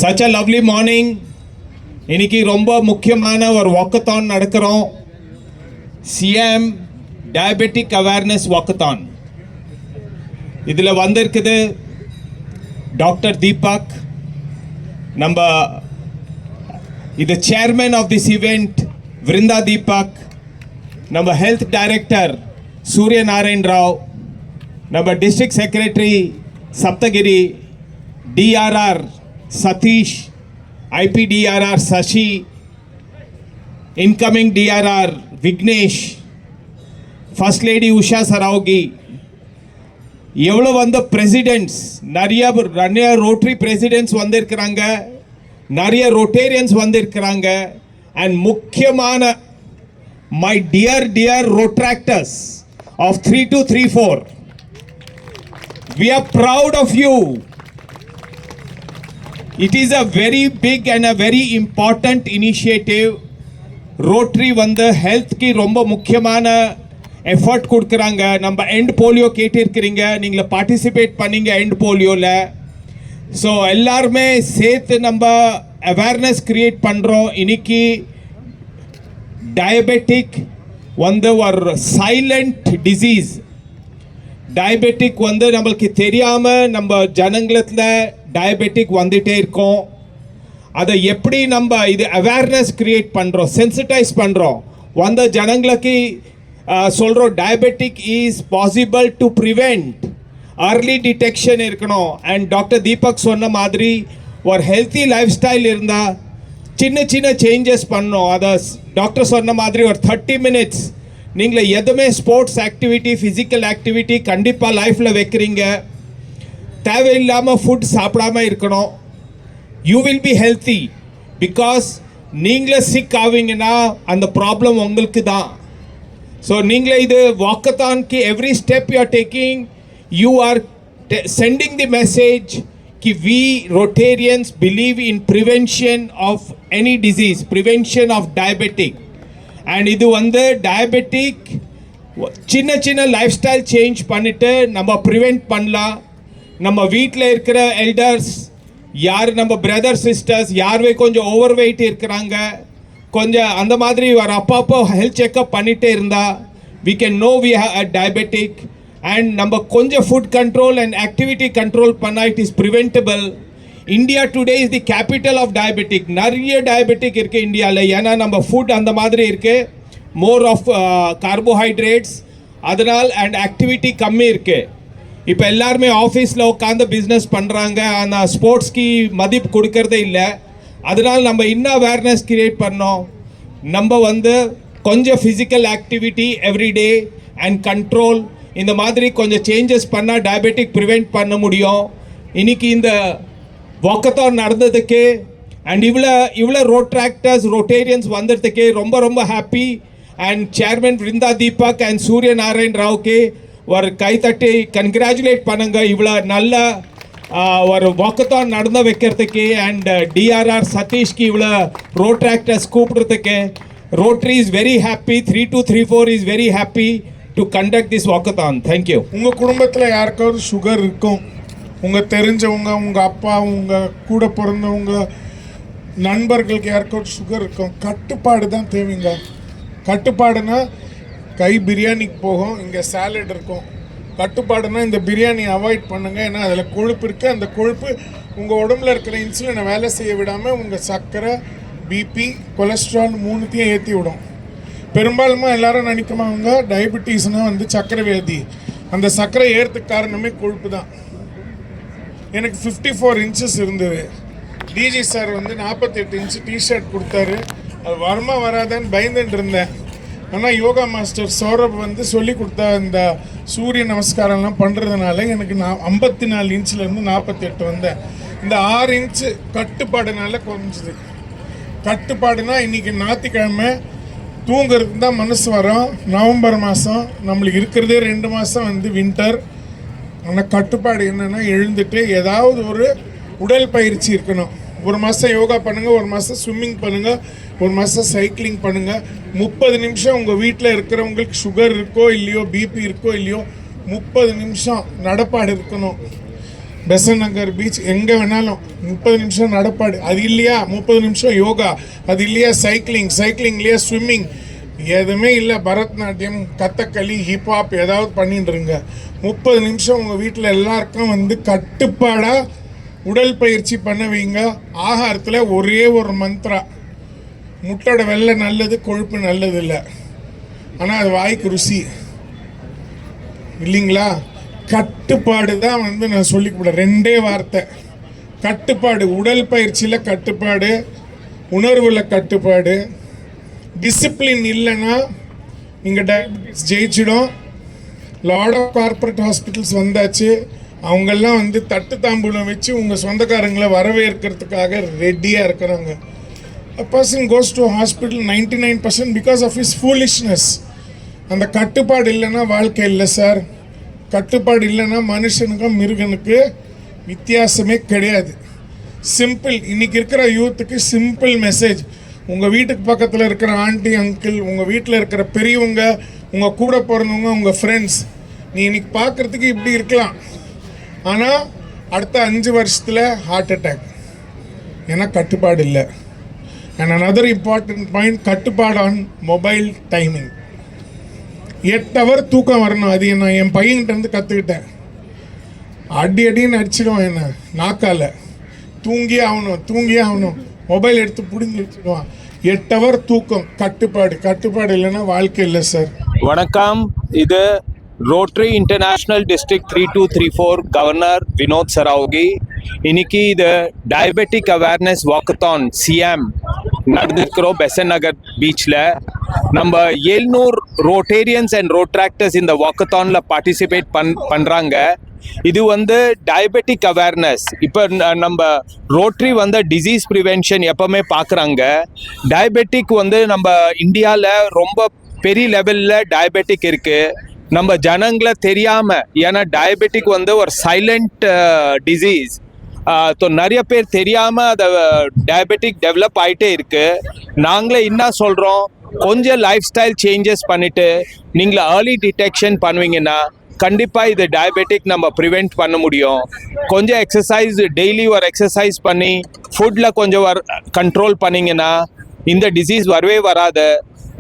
Such a lovely morning. இன்னைக்கு ரொம்ப முக்கியமான ஒரு வாக்கத்தான் நடக்கிறோம். CM diabetic awareness walkathon. இதில் வந்திருக்குது டாக்டர் தீபக், நம்ம இது சேர்மன் ஆஃப் திஸ் இவெண்ட் விருந்தா தீபக், நம்ம ஹெல்த் டைரக்டர் சூரிய நாராயண் ராவ், நம்ம district secretary Sapthagiri, DRR Satish, IPDRR Sashi, incoming DRR Vignesh, First Lady Usha Sarawgi, எவ்வளோ வந்த பிரசிடென்ட்ஸ், நிறைய ரோட்டரி பிரசிடென்ட்ஸ் வந்திருக்கிறாங்க, நிறைய ரோட்டேரியன்ஸ் வந்திருக்கிறாங்க, அண்ட் முக்கியமான my dear rotaractors of 3234, we are proud of you. It is a very big and a very important initiative. Rotary வந்து ஹெல்த்க்கு ரொம்ப முக்கியமான எஃபர்ட் கொடுக்குறாங்க. நம்ம எண்ட் போலியோ கேட்டிருக்கிறீங்க, நீங்கள் பார்ட்டிசிபேட் பண்ணீங்க எண்ட் போலியோவில். ஸோ எல்லாருமே சேர்த்து நம்ம அவேர்னஸ் க்ரியேட் பண்ணுறோம். இன்னைக்கு டயபெட்டிக் வந்து ஒரு சைலண்ட் டிசீஸ். டயபெட்டிக் வந்து நம்மளுக்கு தெரியாமல் நம்ம ஜனங்களத்தில் டயபெட்டிக் வந்துகிட்டே இருக்கோம். அதை எப்படி நம்ம இது அவேர்னஸ் க்ரியேட் பண்ணுறோம், சென்சிட்டைஸ் பண்ணுறோம், வந்த ஜனங்களுக்கு சொல்கிறோம் diabetic is possible to prevent, early detection இருக்கணும். அண்ட் டாக்டர் தீபக் சொன்ன மாதிரி ஒரு ஹெல்த்தி லைஃப் ஸ்டைல் இருந்தால் சின்ன சேஞ்சஸ் பண்ணணும். அதை டாக்டர் சொன்ன மாதிரி ஒரு 30 minutes நீங்கள் எதுவுமே ஸ்போர்ட்ஸ் ஆக்டிவிட்டி, ஃபிசிக்கல் ஆக்டிவிட்டி கண்டிப்பாக லைஃப்பில் வைக்கிறீங்க. தேவையில்லாமல் ஃபுட் சாப்பிடாம இருக்கணும். You will be healthy. Because நீங்களே சிக் ஆவீங்கன்னா அந்த ப்ராப்ளம் உங்களுக்கு தான். ஸோ நீங்களே இது வாக்கத்தான்க்கு every step you are taking, you are sending the message कि we Rotarians believe in prevention of any disease, prevention of diabetic. And இது வந்து டயபெட்டிக் சின்ன லைஃப் ஸ்டைல் சேஞ்ச் பண்ணிவிட்டு நம்ம ப்ரிவெண்ட் பண்ணலாம். நம்ம வீட்டில் இருக்கிற எல்டர்ஸ் யார், நம்ம பிரதர் சிஸ்டர்ஸ் யாருவே கொஞ்சம் ஓவர் வெயிட் இருக்கிறாங்க, கொஞ்சம் அந்த மாதிரி ஒரு அப்பப்போ ஹெல்த் செக்அப் பண்ணிகிட்டே இருந்தால் we can know we have diabetic. And நம்ம கொஞ்சம் food control and activity control பண்ணால் it is preventable. India today is the capital of diabetic. நிறைய டயபெட்டிக் இருக்குது இந்தியாவில். ஏன்னா நம்ம ஃபுட் அந்த மாதிரி இருக்குது, மோர் ஆஃப் கார்போஹைட்ரேட்ஸ், அதனால் அண்ட் ஆக்டிவிட்டி கம்மி இருக்குது. இப்போ எல்லாருமே ஆஃபீஸில் உட்காந்து பிஸ்னஸ் பண்ணுறாங்க, அந்த ஸ்போர்ட்ஸ்க்கு மதிப்பு கொடுக்கறதே இல்லை. அதனால் நம்ம இன்னும் அவேர்னஸ் க்ரியேட் பண்ணோம். நம்ம வந்து கொஞ்சம் physical activity everyday and control, இந்த மாதிரி கொஞ்சம் சேஞ்சஸ் பண்ணால் டயபெட்டிக் ப்ரிவெண்ட் பண்ண முடியும். இன்றைக்கி இந்த வாக்கத்தான் நடந்ததுக்கு அண்ட் இவ்வளோ ரோட்ராக்டர்ஸ் ரோட்டேரியன்ஸ் வந்ததுக்கு ரொம்ப happy. And chairman Vrinda Deepak and சூரிய நாராயண் ராவுக்கு ஒரு கைத்தட்டி கங்க்ராச்சுலேட் பண்ணுங்க இவ்வளோ நல்ல ஒரு வாக்கத்தான் நடந்து வைக்கிறதுக்கு. அண்ட் DRR சதீஷ்க்கு இவ்வளோ ரோட்ராக்டர்ஸ் கூப்பிடுறதுக்கு. Rotary is very happy, 3234 is very happy to conduct this walkathon. Thank you. உங்கள் குடும்பத்தில் யாருக்காவது சுகர் இருக்கும், உங்கள் தெரிஞ்சவங்க, உங்கள் அப்பா, உங்கள் கூட பிறந்தவங்க, நண்பர்களுக்கு யாருக்காவது சுகர் இருக்கும், கட்டுப்பாடு தான் தேவைங்க. கட்டுப்பாடுனா கை பிரியாணிக்கு போகும், இங்கே சாலட் இருக்கும். கட்டுப்பாடுனா இந்த பிரியாணி அவாய்ட் பண்ணுங்கள், ஏன்னா அதில் கொழுப்பு இருக்குது. அந்த கொழுப்பு உங்கள் உடம்புல இருக்கிற இன்சுலினை வேலை செய்ய விடாமல் உங்கள் சர்க்கரை, பிபி, கொலஸ்ட்ரால் மூணுத்தையும் ஏற்றி விடும். பெரும்பாலுமா எல்லாரும் நினைக்குவாங்க டயபெட்டிஸ்னால் வந்து சர்க்கரை வியாதி. அந்த சர்க்கரை ஏறதுக்கு காரணமே கொழுப்பு தான். எனக்கு 54 inches இருந்தது. டிஜி சார் வந்து 48 inch டிஷர்ட் கொடுத்தாரு. அது வருமா வராதான்னு பயந்துட்டு இருந்தேன். ஆனால் யோகா மாஸ்டர் சௌரப் வந்து சொல்லி கொடுத்தா இந்த சூரிய நமஸ்காரம்லாம் பண்ணுறதுனால எனக்கு 54 inchலேருந்து 48 வந்தேன். இந்த 6 inch கட்டுப்பாடுனால குறைஞ்சிது. கட்டுப்பாடுனா இன்றைக்கி ஞாயிற்றுக்கிழமை தூங்குறதுக்கு தான் மனசு வரும். நவம்பர் மாதம் நம்மளுக்கு இருக்கிறதே 2 மாதம் வந்து வின்டர். ஆனால் கட்டுப்பாடு என்னென்னா எழுந்துட்டு ஏதாவது ஒரு உடல் பயிற்சி இருக்கணும். ஒரு மாதம் யோகா பண்ணுங்கள், ஒரு மாதம் ஸ்விம்மிங் பண்ணுங்கள், ஒரு மாதம் சைக்கிளிங் பண்ணுங்கள். 30 நிமிஷம் உங்கள் வீட்டில் இருக்கிறவங்களுக்கு சுகர் இருக்கோ இல்லையோ, பிபி இருக்கோ இல்லையோ, 30 நிமிஷம் நடப்பாடு இருக்கணும். பெசன் நகர் பீச், எங்கே வேணாலும் 30 நிமிஷம் நடப்பாடு, அது இல்லையா 30 நிமிஷம் யோகா, அது இல்லையா சைக்கிளிங் இல்லையா ஸ்விம்மிங், எதுவுமே இல்லை பரதநாட்டியம், கதகளி, ஹிப்ஹாப் ஏதாவது பண்ணிட்டுருங்க. 30 நிமிஷம் உங்கள் வீட்டில் எல்லாருக்கும் வந்து கட்டுப்பாடாக உடற்பயிற்சி பண்ண வைங்க. ஆகாரத்தில் ஒரே ஒரு மந்த்ரா, முட்டோட வெள்ளை நல்லது, கொழுப்பு நல்லது இல்லை, ஆனால் அது வாய்க்கு ருசி இல்லைங்களா. கட்டுப்பாடு தான் வந்து நான் சொல்லிக்கூடாது, 2 வார்த்தை கட்டுப்பாடு. உடல் பயிற்சியில் கட்டுப்பாடு, உணர்வில் கட்டுப்பாடு. டிசிப்ளின் இல்லைன்னா நீங்கள் டயபெட்டிஸ் ஜெயிச்சிடும். லாட் ஆஃப் கார்ப்பரேட் ஹாஸ்பிட்டல்ஸ் வந்தாச்சு, அவங்கெல்லாம் வந்து தட்டு தாம்பூலம் வச்சு உங்கள் சொந்தக்காரங்களை வரவேற்கிறதுக்காக ரெடியாக இருக்கிறாங்க. A person goes to a hospital 99% because of his foolishness. அந்த கட்டுப்பாடு இல்லைன்னா வாழ்க்கை இல்லை சார். கட்டுப்பாடு இல்லைன்னா மனுஷனுக்கும் மிருகனுக்கு வித்தியாசமே கிடையாது. சிம்பிள். இன்றைக்கி இருக்கிற யூத்துக்கு சிம்பிள் மெசேஜ். உங்கள் வீட்டுக்கு பக்கத்தில் இருக்கிற ஆண்டி அங்கிள், உங்கள் வீட்டில் இருக்கிற பெரியவங்க, உங்கள் கூட பிறந்தவங்க, உங்கள் ஃப்ரெண்ட்ஸ், நீ இன்னைக்கு பார்க்குறதுக்கு இப்படி இருக்கலாம், ஆனால் அடுத்த 5 வருஷத்தில் ஹார்ட் அட்டாக். ஏன்னா கட்டுப்பாடு இல்லை. அண்ட் another important point, கட்டுப்பாடு ஆன் மொபைல் டைமிங். 8 hour தூக்கம் வரணும். அது நான் என் பையன்கிட்டருந்து கற்றுக்கிட்டேன். அடின்னு அடிச்சிடுவான் என்ன நாக்கால். தூங்கியே ஆகணும். மொபைல் எடுத்து பிடுங்கி வச்சுடுவான். 8 hour தூக்கம் கட்டுப்பாடு இல்லைன்னா வாழ்க்கை இல்லை சார். வணக்கம். இது Rotary International district 3234 governor Vinod Saraogi. இன்னைக்கு இது டயபெட்டிக் அவேர்னஸ் வாக்கத்தான் சிஎம் நடந்திருக்கிறோம் பெசன் நகர் பீச்சில். நம்ம 700 ரோட்டேரியன்ஸ் அண்ட் ரோட்ராக்டர்ஸ் இந்த வாக்கத்தானில் பார்ட்டிசிபேட் பண்ணுறாங்க. இது வந்து டயபெட்டிக் அவேர்னஸ். இப்போ நம்ம ரோட்டரி வந்து டிசீஸ் ப்ரிவென்ஷன் எப்போவுமே பார்க்குறாங்க. டயபெட்டிக் வந்து நம்ம இந்தியாவில் ரொம்ப பெரிய லெவலில் டயபெட்டிக் இருக்குது. நம்ம ஜனங்களை தெரியாமல், ஏன்னா டயபெட்டிக் வந்து ஒரு சைலண்ட் டிசீஸ். ஸோ நிறைய பேர் தெரியாமல் அதை டயபெட்டிக் டெவலப் ஆகிட்டே இருக்குது. நாங்களே என்ன சொல்கிறோம், கொஞ்சம் லைஃப் ஸ்டைல் சேஞ்சஸ் பண்ணிவிட்டு நீங்கள ஏர்லி டிடெக்ஷன் பண்ணுவீங்கன்னா கண்டிப்பாக இது டயபெட்டிக் நம்ம ப்ரிவெண்ட் பண்ண முடியும். கொஞ்சம் எக்ஸசைஸ், டெய்லி ஒரு எக்ஸசைஸ் பண்ணி ஃபுட்டில் கொஞ்சம் கண்ட்ரோல் பண்ணிங்கன்னா இந்த டிசீஸ் வரவே வராது.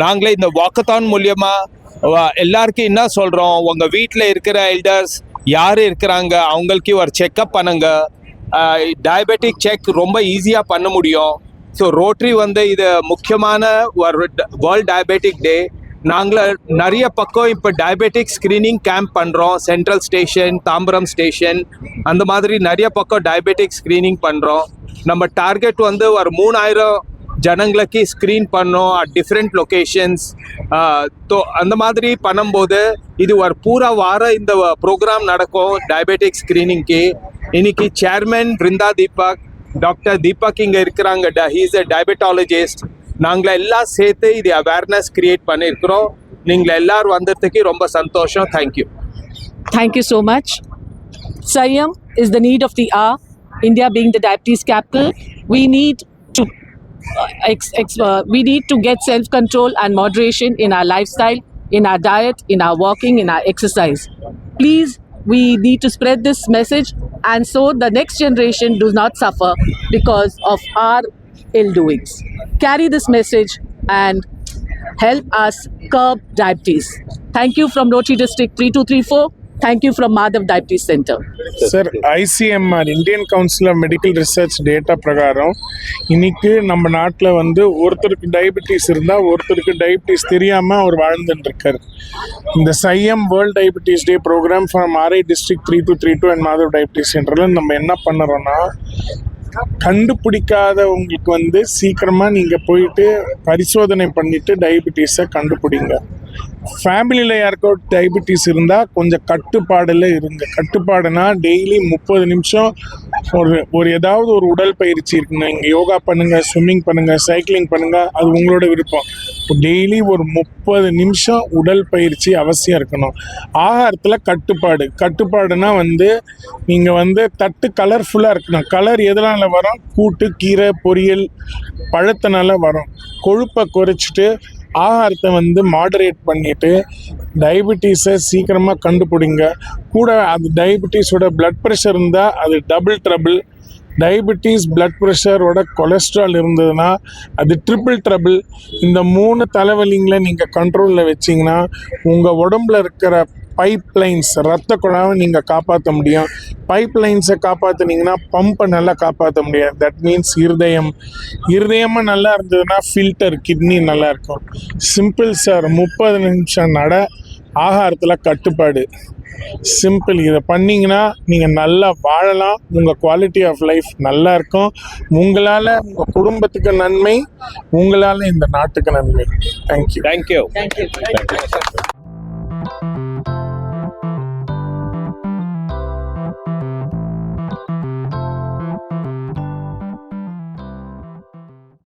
நாங்களே இந்த வாக்கத்தான் மூலியமாக எல்லாருக்கும் என்ன சொல்கிறோம், உங்கள் வீட்டில் இருக்கிற எல்டர்ஸ் யார் இருக்கிறாங்க அவங்களுக்கு ஒரு செக்கப் பண்ணுங்க. டயபெட்டிக் செக் ரொம்ப ஈஸியாக பண்ண முடியும். ஸோ ரோட்டரி வந்து இது முக்கியமான ஒரு வேர்ல்ட் டயபெட்டிக் டே. நாங்கள் நிறைய பக்கம் இப்போ டயபெட்டிக் ஸ்க்ரீனிங் கேம்ப் பண்ணுறோம். சென்ட்ரல் ஸ்டேஷன், தாம்பரம் ஸ்டேஷன், அந்த மாதிரி நிறைய பக்கம் டயபெட்டிக் ஸ்க்ரீனிங் பண்ணுறோம். நம்ம டார்கெட் வந்து ஒரு 3000 ஜனங்களுக்கு ஸ்க்ரீன் பண்ணோம் அட் டிஃப்ரெண்ட் லொக்கேஷன்ஸ். ஸோ அந்த மாதிரி பண்ணும்போது இது ஒரு பூரா வாரம் இந்த ப்ரோக்ராம் நடக்கும் டயபெட்டிக் ஸ்க்ரீனிங்க்கு. இன்னைக்கு சேர்மன் பிருந்தா தீபக், டாக்டர் தீபக் இங்கே இருக்கிறாங்க. He is a diabetologist. நாங்கள் எல்லாம் சேர்த்து இது அவேர்னஸ் கிரியேட் பண்ணியிருக்கிறோம். நீங்கள் எல்லாரும் வந்ததுக்கு ரொம்ப சந்தோஷம். Thank you. Thank you so much. Sayam is the need of the hour. India being the diabetes capital, we need to get self-control and moderation in our lifestyle, in our diet, in our walking, in our exercise. Please, we need to spread this message, and so the next generation does not suffer because of our ill doings. Carry this message and help us curb diabetes. Thank you from Rotary District 3234. Thank you from Madhav Diabetes Center. Sir, ICMR Indian council of medical research data பிரகாரம் இன்னைக்கு நம்ம நாட்டில் வந்து ஒருத்தருக்கு diabetes இருந்தால் ஒருத்தருக்கு diabetes தெரியாமல் அவர் வாழ்ந்துட்டு இருக்கார். இந்த சைஎம் world diabetes day program from RI district 3232 and Madhav diabetes சென்டரில் நம்ம என்ன பண்ணுறோன்னா, கண்டுபிடிக்காதவங்களுக்கு வந்து சீக்கிரமாக நீங்கள் போயிட்டு பரிசோதனை பண்ணிவிட்டு டயபெட்டிஸை கண்டுபிடிங்க. ஃபேமிலியில் யாருக்கோ டயபெட்டிஸ் இருந்தால் கொஞ்சம் கட்டுப்பாடில் இருங்க. கட்டுப்பாடுனா டெய்லி 30 நிமிஷம் ஒரு ஏதாவது ஒரு உடற்பயிற்சி இருக்குங்க. இங்கே யோகா பண்ணுங்கள், ஸ்விம்மிங் பண்ணுங்கள், சைக்கிளிங் பண்ணுங்கள், அது உங்களோட விருப்பம். டெய்லி ஒரு 30 நிமிஷம் உடற்பயிற்சி அவசியம் இருக்கணும். ஆகாரத்தில் கட்டுப்பாடுனா வந்து நீங்கள் வந்து தட்டு கலர்ஃபுல்லாக இருக்கணும். கலர் எதனால் வரும்? கூட்டு, கீரை, பொரியல், பழத்தினால வரும். கொழுப்பை குறைச்சிட்டு ஆகாரத்தை வந்து மாடரேட் பண்ணிவிட்டு டயபிட்டிஸை சீக்கிரமாக கண்டுபிடிங்க. கூட அது டயபிட்டிஸோட பிளட் ப்ரெஷர் இருந்தால் அது டபுள் ட்ரபிள். டயபிட்டிஸ், பிளட் ப்ரெஷரோட கொலஸ்ட்ரால் இருந்ததுன்னா அது ட்ரிபிள் ட்ரபிள். இந்த 3 தலைவலிங்களை நீங்கள் கண்ட்ரோலில் வச்சிங்கன்னா உங்கள் உடம்புல இருக்கிற பைப்லைன்ஸ், ரத்த குழாவை நீங்கள் காப்பாற்ற முடியும். பைப்லைன்ஸை காப்பாற்றுனீங்கன்னா பம்பை நல்லா காப்பாற்ற முடியும். தட் மீன்ஸ் இருதயமாக நல்லா இருந்ததுன்னா ஃபில்டர், கிட்னி நல்லா இருக்கும். சிம்பிள் சார், 30 நிமிஷம் நட, ஆகாரத்தில் கட்டுப்பாடு. சிம்பிள். இதை பண்ணிங்கன்னா நீங்கள் நல்லா வாழலாம். உங்கள் குவாலிட்டி ஆஃப் லைஃப் நல்லா இருக்கும். உங்களால் உங்கள் குடும்பத்துக்கு நன்மை, உங்களால் இந்த நாட்டுக்கு நன்மை. தேங்க்யூ. Thank you.